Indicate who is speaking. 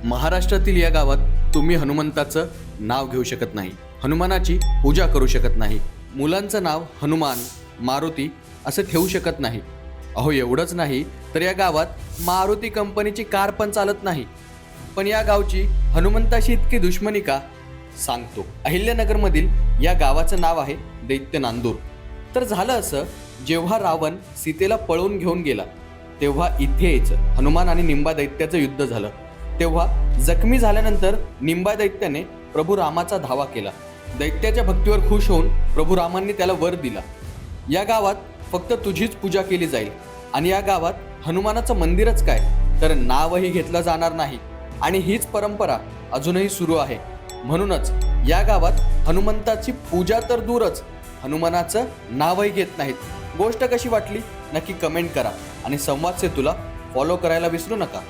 Speaker 1: महाराष्ट्रातील या गावात तुम्ही हनुमंताचं नाव घेऊ शकत नाही, हनुमानाची पूजा करू शकत नाही, मुलांचं नाव हनुमान, मारुती असं ठेवू शकत नाही. अहो एवढंच नाही तर या गावात मारुती कंपनीची कार पण चालत नाही. पण या गावची हनुमंताशी इतकी दुश्मनी का सांगतो. अहिल्यानगरमधील या गावाचं नाव आहे दैत्य नांदूर. तर झालं असं, जेव्हा रावण सीतेला पळवून घेऊन गेला तेव्हा इथेच हनुमान आणि निंबा दैत्याचं युद्ध झालं. तेव्हा जखमी झाल्यानंतर निंबा दैत्याने प्रभू रामाचा धावा केला. दैत्याच्या भक्तीवर खुश होऊन प्रभू रामांनी त्याला वर दिला. या गावात फक्त तुझीच पूजा केली जाईल आणि या गावात हनुमानाचं मंदिरच काय तर नावही घेतलं जाणार नाही. आणि हीच परंपरा अजूनही सुरू आहे. म्हणूनच या गावात हनुमंताची पूजा तर दूरच, हनुमानाचं नावही घेत नाहीत. गोष्ट कशी वाटली नक्की कमेंट करा आणि संवाद सेतूला फॉलो करायला विसरू नका.